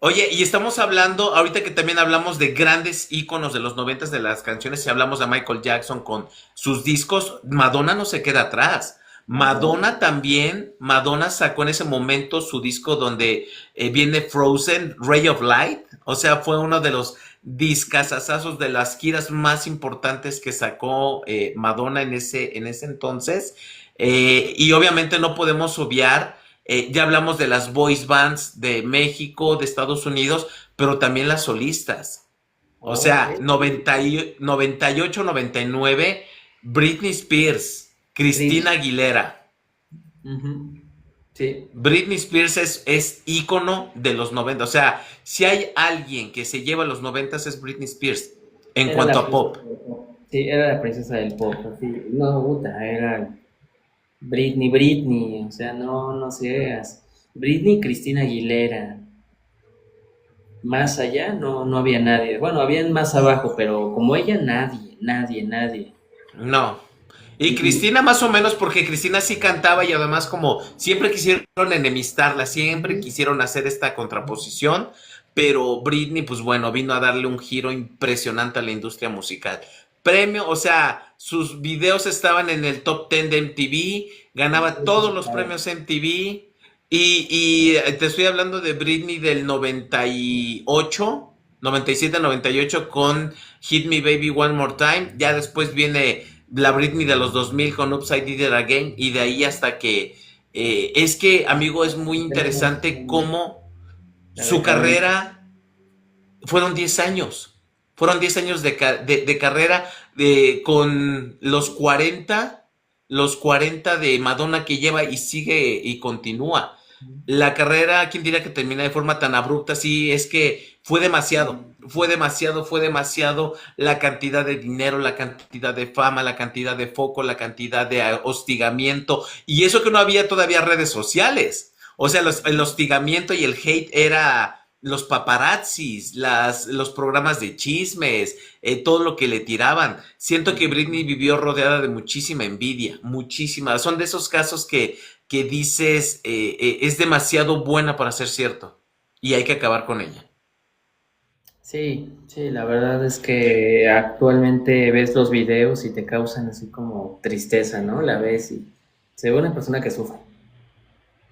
Oye, y estamos hablando, ahorita que también hablamos de grandes íconos de los noventas de las canciones, si hablamos de Michael Jackson con sus discos, Madonna no se queda atrás.
Madonna.
Madonna también, Madonna sacó en ese momento su disco donde viene Frozen, Ray of Light, o sea, fue uno de los discazazazos de las giras más importantes que sacó Madonna en ese entonces. Y obviamente no podemos obviar ya hablamos de las boys bands de México, de Estados Unidos, pero también las solistas. O
Ok.
sea, 98, 99, Britney Spears, Cristina
Britney.
Aguilera.
Ujú. Sí,
Britney Spears es ícono de los 90. O sea, si hay alguien que se lleva los 90 es Britney Spears en
era
cuanto
la
a
princesa
pop.
del pop. Sí, era la princesa del pop. Así. No, puta, era Britney, Britney. O sea, no, no seas. Britney, Cristina Aguilera. Más allá no, no había nadie. Bueno, habían más abajo, pero como ella, nadie, nadie, nadie.
No. Y
Y,
Cristina más o menos porque Cristina sí cantaba y además como siempre quisieron enemistarla, siempre
ujú.
quisieron hacer esta contraposición, pero Britney pues bueno, vino a darle un giro impresionante a la industria musical. Premio, o sea, sus videos estaban en el top 10 de MTV, ganaba todos los premios MTV y te estoy hablando de Britney del 98, 97, 98 con Hit Me Baby One More Time, ya después viene la Britney de los 2000 con Upside Did It Again y de ahí hasta que es que amigo es muy
Tenemos
interesante cómo
la
su
decadencia.
carrera fueron 10 años de carrera con los 40 de Madonna que lleva y sigue y continúa. La carrera, ¿quién diría que termina de forma tan abrupta? Sí, es que fue demasiado la cantidad de dinero, la cantidad de fama, la cantidad de foco, la cantidad de hostigamiento. Y eso que no había todavía redes sociales. O sea, el hostigamiento y el hate era los paparazzis, los programas de chismes, todo lo que le tiraban. Siento que Britney vivió rodeada de muchísima envidia, muchísima. Son de esos casos que dices es demasiado buena para ser cierto y hay que acabar con ella.
Sí, sí, la verdad es que actualmente ves los videos y te causan así como tristeza, ¿no? La ves y se ve una persona que sufre.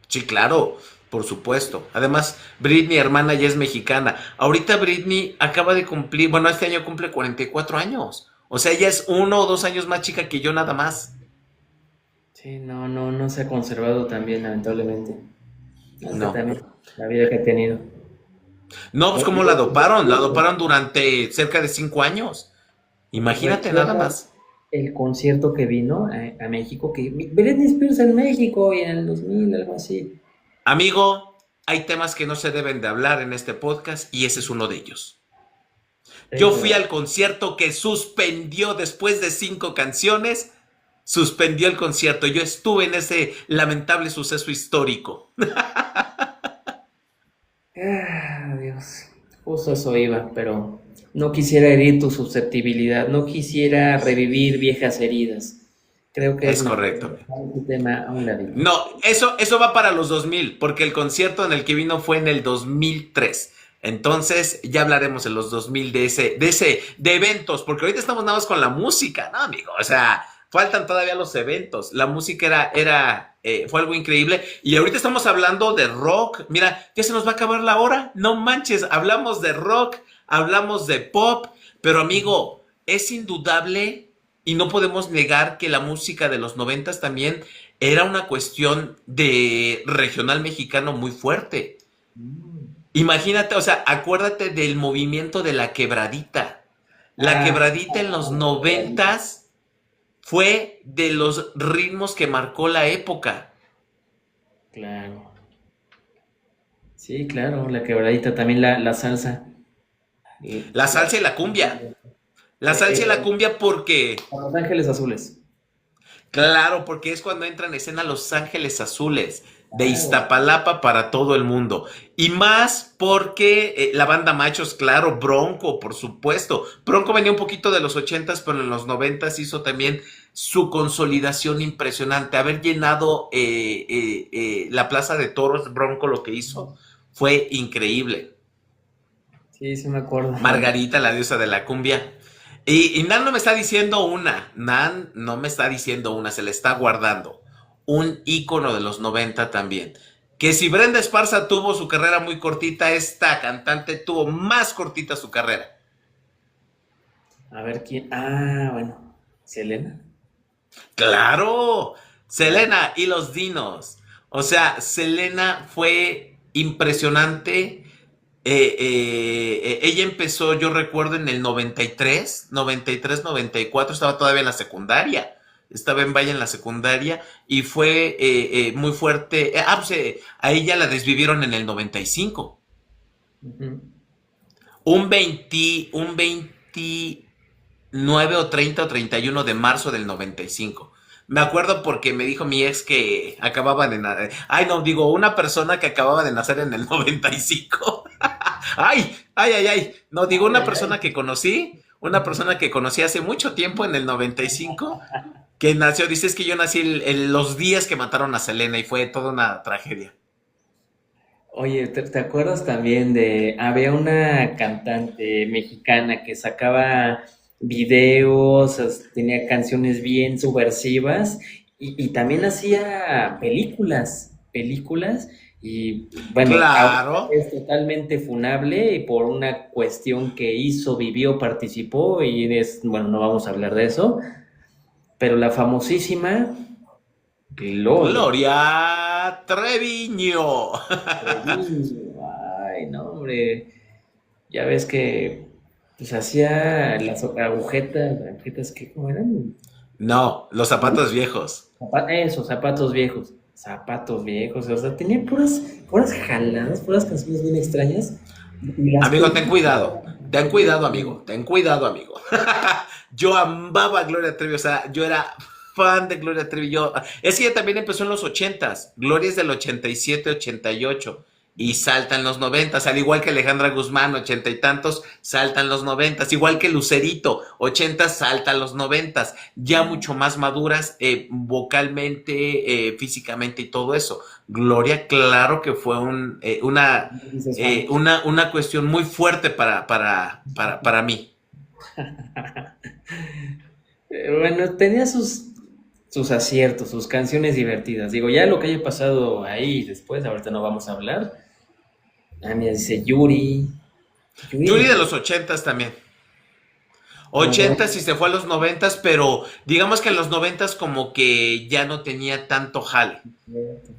Sí, claro, por supuesto. Además, Britney, hermana, ya es mexicana. Ahorita Britney acaba de cumplir, bueno, este año cumple 44 años. O sea, ella es 1 o 2 años más chica que yo nada más.
Sí, no, no, no se ha conservado también, lamentablemente. Es que
No.
también la vida que ha tenido.
No, pues cómo la doparon. La doparon durante cerca de 5 años. Imagínate nada
¿Recuerdas
más.
el concierto que vino a México? Que Britney Spears en México y en el 2000, algo así.
Amigo, hay temas que no se deben de hablar en este podcast y ese es uno de ellos. Yo
Tengo
fui
de...
al concierto que suspendió después de 5 canciones. Suspendió el concierto. Yo estuve en ese lamentable suceso histórico.
Ah, Dios. Justo eso iba, pero no quisiera herir tu susceptibilidad, no quisiera revivir viejas heridas. Creo que es
Es
mejor
correcto, amigo.
dejar ese tema a un ladito.
No, eso va para los 2000, porque el concierto en el que vino fue en el 2003. Entonces, ya hablaremos en los 2000 de eventos, porque ahorita estamos nada más con la música, ¿no, amigo? O sea, faltan todavía los eventos. La música fue algo increíble. Y ahorita estamos hablando de rock. Mira, ya se nos va a acabar la hora. No manches, hablamos de rock, hablamos de pop, pero amigo, es indudable y no podemos negar que la música de los 90 también era una cuestión de regional mexicano muy fuerte. Imagínate, o sea, acuérdate del movimiento de la quebradita. La
Ah,
quebradita en los noventas fue de los ritmos que marcó la época.
claro. Sí, claro, la quebradita, también la salsa.
La
La-
salsa y la cumbia. La salsa y la
eh,
cumbia porque
Los Ángeles Azules.
claro, porque es cuando entran en escena Los Ángeles Azules de
Claro.
Iztapalapa para todo el mundo. Y más porque la banda Machos, claro, Bronco, por supuesto. Bronco venía un poquito de los 80s, pero en los 90s hizo también su consolidación impresionante. Haber llenado la Plaza de Toros, Bronco lo que hizo fue increíble.
Sí, sí me acuerdo.
Margarita, la diosa de la cumbia. Y Nan no me está diciendo una, Nan no me está diciendo una, se le está guardando. Un ícono de los 90 también. Que si Brenda Esparza tuvo su carrera muy cortita, esta cantante tuvo más cortita su carrera.
A ver quién. Ah, bueno. Selena.
Claro, Selena y los Dinos. O sea, Selena fue impresionante ella empezó, yo recuerdo, en el 93, 94, estaba todavía en la secundaria. Estaba en Valle en la secundaria y fue muy fuerte. Pues, a ella la desvivieron en el 95.
Ujú.
Un 29 o 30 o 31 de marzo del 95. Me acuerdo porque me dijo mi ex que acababa de nacer. Ay, no, digo, una persona que acababa de nacer en el 95. Ay, ay, ay, ay. No, digo,
Ay,
una
ay, ay.
persona que conocí, una persona que conocí hace mucho tiempo en el 95, que nació, dice, es que yo nací los días que mataron a Selena y fue toda una tragedia.
Oye, ¿te acuerdas también había una cantante mexicana que sacaba videos, tenía canciones bien subversivas y también hacía películas y bueno, ahorita
Claro.
es totalmente funable y por una cuestión que hizo, vivió, participó bueno, no vamos a hablar de eso, pero la famosísima Gloria
Gloria Treviño.
Treviño, ay, no, hombre. Ya ves que pues hacía las agujetas que ¿cómo eran?
No, los zapatos viejos.
Esos zapatos viejos, o sea, tenía puras jaladas, puras canciones bien extrañas y las
Amigo,
películas.
ten cuidado, amigo, ten cuidado, amigo. Yo amaba a Gloria Trevi, o sea, yo era fan de Gloria Trevi. Es que ella también empezó en los ochentas. Gloria es del 87, 88 y salta en los noventas, al igual que Alejandra Guzmán, ochenta y tantos, salta en los noventas, igual que Lucerito, ochentas, salta en los noventas, ya mucho más maduras vocalmente, físicamente y todo eso. Gloria, claro que fue
Dices fan.
una cuestión muy fuerte para mí.
Bueno, tenía sus aciertos, sus canciones divertidas. Digo, ya lo que haya pasado ahí después, ahorita no vamos a hablar. Ah, mira, dice Yuri. Yuri
Yuri
en
de los ochentas también.
como que
Ochentas y se fue a los noventas, pero digamos que en los noventas como que ya no tenía tanto jale.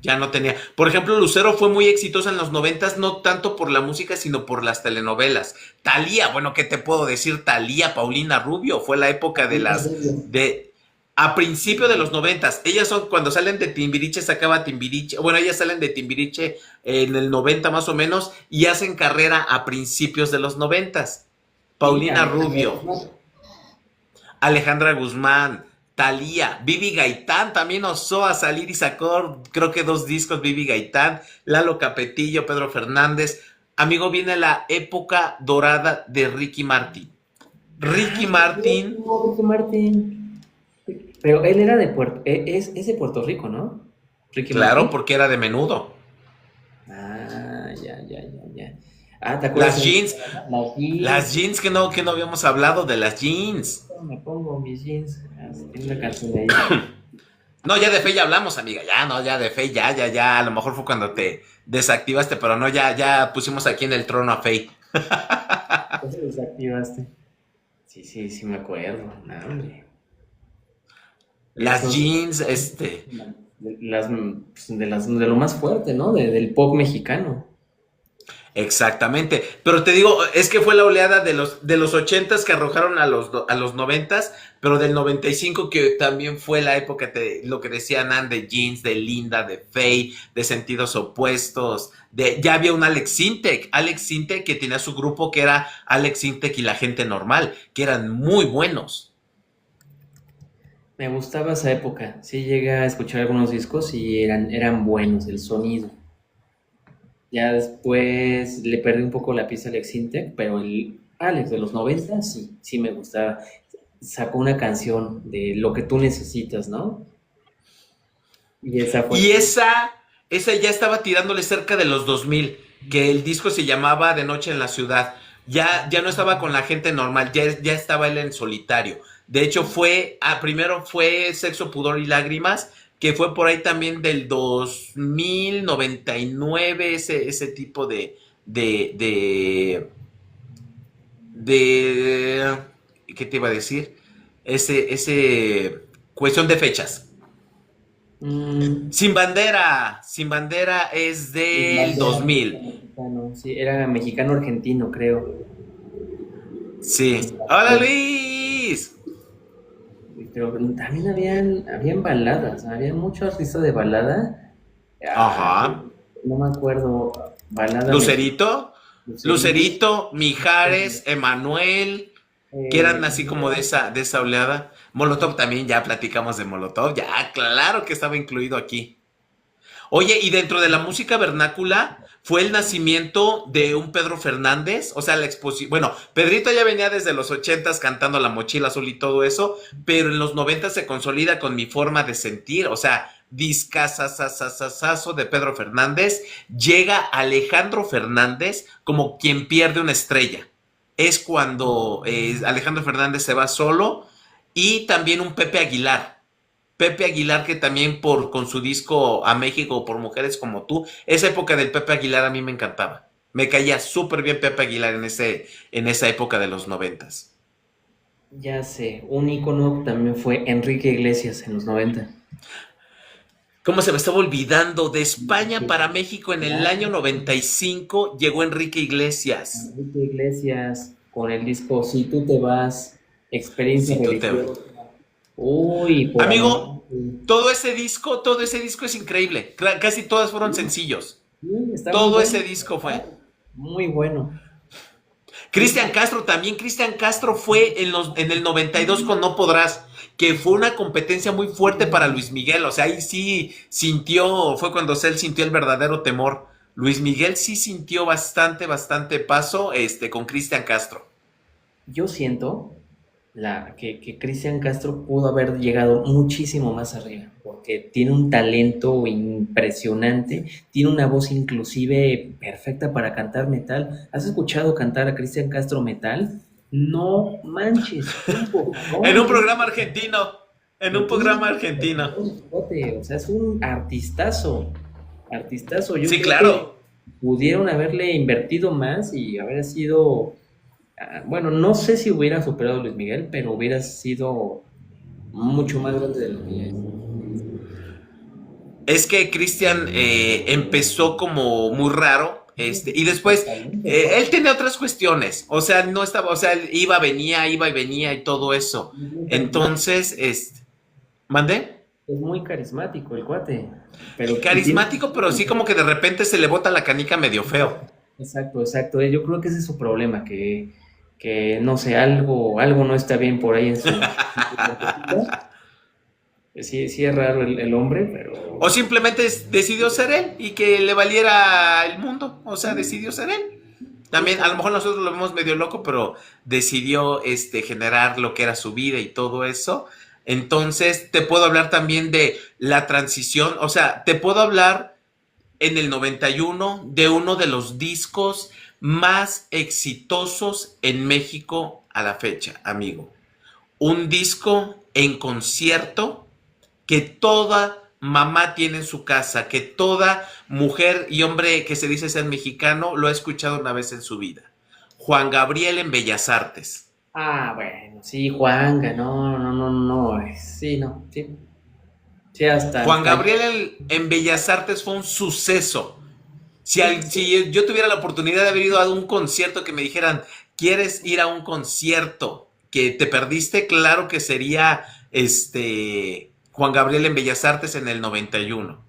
Ya no tenía. Por ejemplo, Lucero fue muy exitosa en los noventas, no tanto por la música, sino por las telenovelas. Talía, bueno, ¿qué te puedo decir? Talía, Paulina Rubio, fue la época de
Paulina
las
Rubio.
de a principio de los noventas. Ellas son cuando salen de Timbiriche, sacaba Timbiriche. Bueno, ellas salen de Timbiriche en el 90 más o menos y hacen carrera a principios de los noventas.
Y
Paulina Rubio, Alejandra Guzmán, Thalía, Vivi Gaitán también osó a salir y sacó, creo que 2 discos, Vivi Gaitán, Lalo Capetillo, Pedro Fernández. Amigo, viene la época dorada de Ricky Martin. Ricky
Ay,
Martin,
no, Ricky Martin. Pero él era de es de Puerto Rico, ¿no? Ricky
claro,
Martin.
porque era de menudo.
Ah, ya. Ah, ¿te acuerdas
Las
en
jeans,
las
las
jeans?
jeans que no habíamos hablado de las jeans.
Me pongo mis jeans. Ah, sí, tiene una canción ahí.
No, ya de fe ya hablamos, amiga. Ya, no, ya de fe, ya. A lo mejor fue cuando te desactivaste, pero no, ya pusimos aquí en el trono a Faye.
¿Qué se desactivaste? Sí, me acuerdo. No, hombre.
Las
Esos,
jeans,
de lo más fuerte, ¿no? Del pop mexicano.
exactamente. Pero te digo, es que fue la oleada de los ochentas que arrojaron a los noventas, pero del 95 que también fue la época de lo que decía Nan de jeans, de Linda, de Faye, de sentidos opuestos. Ya había un Alex Sintek que tenía su grupo que era Alex Sintek y la gente normal, que eran muy buenos.
Me gustaba esa época. Sí llegué a escuchar algunos discos y eran buenos, el sonido. Ya después le perdí un poco la pista a Alex Intec, pero el Alex de los 90 sí me gustaba. Sacó una canción de Lo que tú necesitas, ¿no? Y esa fue.
Y esa ya estaba tirándole cerca de los 2000, que el disco se llamaba De Noche en la Ciudad. Ya no estaba con la gente normal, ya estaba él en solitario. De hecho, primero fue Sexo, Pudor y Lágrimas, que fue por ahí también del 2099, ese tipo de, de, ¿qué te iba a decir? Ese cuestión de fechas.
Mm,
Sin bandera es
Sin
del
bandera.
2000.
mexicano, sí, era mexicano-argentino, creo.
Sí. Hola Luis.
Pero también habían baladas, habían muchos artistas de balada. Ah,
Ajá.
no me acuerdo, balada mexicana,
Lucerito.
Lucerito,
Lucerito, Mijares, Emanuel, que eran así como de esa oleada. Molotov también, ya platicamos de Molotov, ya, claro que estaba incluido aquí. Oye, y dentro de la música vernácula fue el nacimiento de un Pedro Fernández, o sea, la exposición, bueno, Pedrito ya venía desde los ochentas cantando La Mochila Azul y todo eso, pero en los noventas se consolida con Mi Forma de Sentir, o sea, discazazazazazo de Pedro Fernández, llega Alejandro Fernández como quien pierde una estrella. Es cuando Alejandro Fernández se va solo y también un Pepe Aguilar. Pepe Aguilar, que también con su disco A México por Mujeres como tú, esa época del Pepe Aguilar a mí me encantaba. Me caía súper bien Pepe Aguilar en esa época de los noventas.
ya sé, un ícono también fue Enrique Iglesias en los 90.
¿Cómo se me estaba olvidando? De España para México en el año 95 llegó Enrique Iglesias.
Enrique Iglesias con el disco Si tú te vas, experiencia
Si tú te...
religiosa. Uy, por amor.
Amigo, todo ese disco es increíble. Casi todas fueron sencillos.
Sí, está muy
Todo
bueno.
ese disco fue.
Muy bueno.
Cristian Castro también, Cristian Castro fue en el 92 con No Podrás, que fue una competencia muy fuerte para Luis Miguel, o sea, ahí sí sintió, fue cuando él sintió el verdadero temor. Luis Miguel sí sintió bastante paso con Cristian Castro.
Yo siento que Cristian Castro pudo haber llegado muchísimo más arriba, porque tiene un talento impresionante, tiene una voz inclusive perfecta para cantar metal. ¿Has escuchado cantar a Cristian Castro metal? No manches, por
En
favor,
un programa argentino, en un programa argentino.
o sea, es un artistazo, artistazo. Yo
Sí,
creo que
claro.
pudieron haberle invertido más y haber sido, bueno, no sé si hubiera superado a Luis Miguel, pero hubiera sido mucho más grande de lo que es.
Es que Cristian empezó como muy raro, y después
Talento, el cuate.
él tenía otras cuestiones, o sea, no estaba, o sea, él iba y venía y todo eso.
Es muy carismático,
Entonces, ¿mandé?
es muy carismático el cuate, pero y tiene...
Carismático, pero sí como que de repente se le bota la canica medio feo.
Exacto, exacto. Yo creo que ese es su problema, que no sé, algo no está bien por ahí en su cuerpecita. Sí, sí es raro el hombre,
O
pero
simplemente decidió ser él y que le valiera el mundo, o sea, decidió ser él.
sí,
También, a lo mejor nosotros lo vemos medio loco, pero decidió generar lo que era su vida y todo eso. Entonces, te puedo hablar también de la transición, o sea, te puedo hablar en el 91 de uno de los discos más exitosos en México a la fecha, amigo. Un disco en concierto que toda mamá tiene en su casa, que toda mujer y hombre que se dice ser mexicano lo ha escuchado una vez en su vida. Juan Gabriel en Bellas Artes.
bueno, sí, Juanga, no, sí, no, sí, sí,
Juan
hasta yo,
Gabriel en Bellas Artes fue un suceso. Si yo tuviera la oportunidad de haber ido a un concierto que me dijeran, ¿quieres ir a un concierto que te perdiste? Claro que sería Juan Gabriel en Bellas Artes en el 91.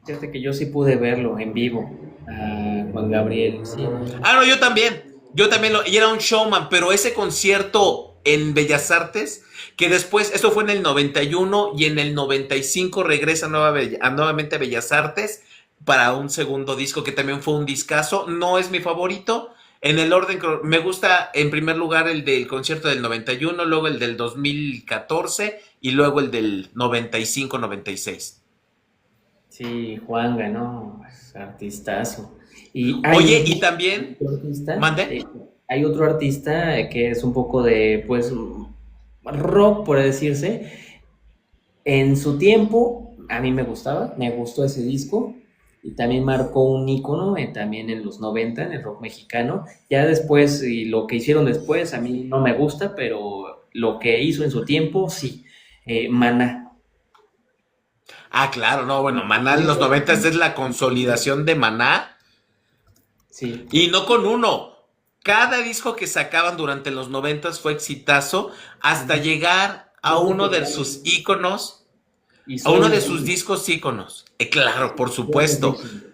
fíjate que yo sí pude verlo en vivo, a Juan Gabriel, sí, no,
Ah, no, yo también. Y era un showman, pero ese concierto en Bellas Artes, que después, esto fue en el 91 y en el 95 regresa nuevamente a Bellas Artes para un segundo disco que también fue un discazo. No es mi favorito. En el orden, me gusta en primer lugar el del concierto del 91, luego el del 2014 y luego el del 95-96.
sí, Juanga, no, es artistazo. Y
Oye, y también,
otro artista,
mande.
hay otro artista que es un poco de, pues, rock, por decirse. En su tiempo, a mí me gustó ese disco y también marcó un ícono también en los 90 en el rock mexicano. Ya después, y lo que hicieron después, a mí no me gusta, pero lo que hizo en su tiempo, sí. Maná.
Ah, claro, no, bueno, Maná en los 90 es la consolidación de Maná.
Sí.
Y no con uno. Cada disco que sacaban durante los 90 fue exitazo hasta llegar a uno de sus íconos,
Y
a uno
Soda
de sus
Stereo.
discos íconos. Claro, por
Soda
supuesto.
Stereo.